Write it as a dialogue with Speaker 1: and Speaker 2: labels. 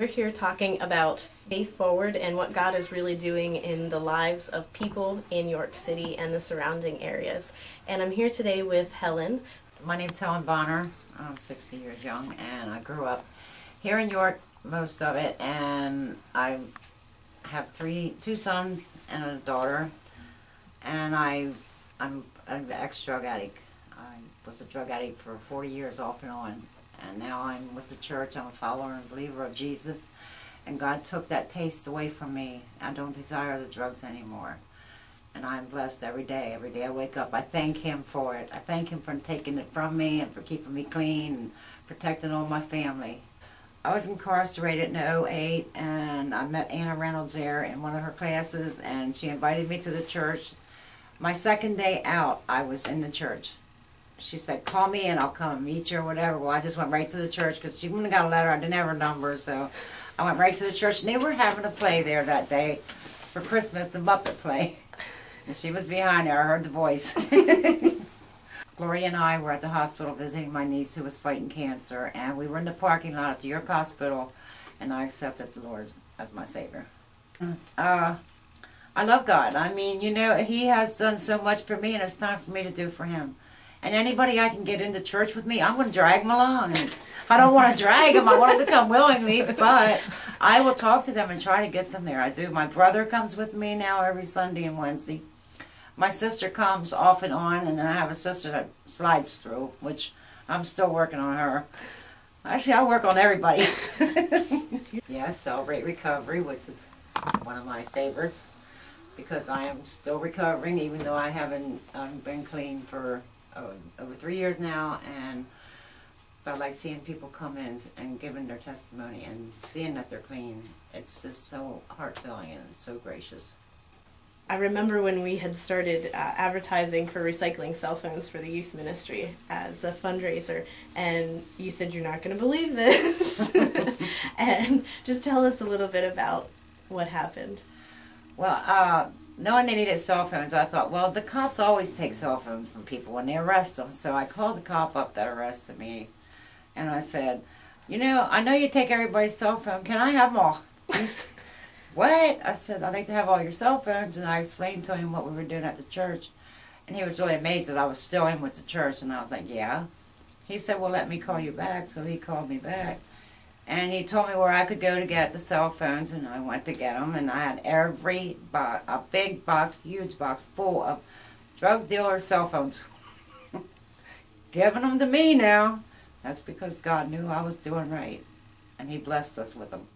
Speaker 1: We're here talking about faith forward and what God is really doing in the lives of people in York City and the surrounding areas. And I'm here today with Helen.
Speaker 2: My name's Helen Bonner. I'm 60 years young, and I grew up here in York, most of it, and I have two sons and a daughter, and I'm an ex-drug addict. I was a drug addict for 40 years off and on, and now I'm with the church. I'm a follower and believer of Jesus, and God took that taste away from me. I don't desire the drugs anymore, and I'm blessed every day. Every day I wake up, I thank Him for it. I thank Him for taking it from me and for keeping me clean and protecting all my family. I was incarcerated in '08, and I met Anna Reynolds there in one of her classes, and she invited me to the church. My second day out, I was in the church. She said, call me and I'll come and meet you or whatever. Well, I just went right to the church because she wouldn't have got a letter. I didn't have her number, so I went right to the church. And they were having a play there that day for Christmas, the Muppet play. And she was behind there. I heard the voice. Gloria and I were at the hospital visiting my niece who was fighting cancer, and we were in the parking lot at the York Hospital, and I accepted the Lord as my Savior. I love God. I mean, you know, He has done so much for me, and it's time for me to do for Him. And anybody I can get into church with me, I'm going to drag them along. And I don't want to drag them. I want them to come willingly, but I will talk to them and try to get them there. I do. My brother comes with me now every Sunday and Wednesday. My sister comes off and on, and then I have a sister that slides through, which I'm still working on her. Actually, I work on everybody. Yeah, I celebrate recovery, which is one of my favorites, because I am still recovering, even though I haven't been clean for over 3 years now. But I like seeing people come in and giving their testimony and seeing that they're clean. It's just so heart-filling and so gracious.
Speaker 1: I remember when we had started advertising for recycling cell phones for the youth ministry as a fundraiser, and you said you're not going to believe this. And just tell us a little bit about what happened.
Speaker 2: Well, knowing they needed cell phones, I thought, well, the cops always take cell phones from people when they arrest them. So I called the cop up that arrested me, and I said, you know, I know you take everybody's cell phone. Can I have them all? He said, what? I said, I'd like to have all your cell phones. And I explained to him what we were doing at the church. And he was really amazed that I was still in with the church. And I was like, yeah. He said, well, let me call you back. So he called me back. And he told me where I could go to get the cell phones, and I went to get them, and I had a big box, huge box full of drug dealer cell phones. Giving them to me now. That's because God knew I was doing right, and He blessed us with them.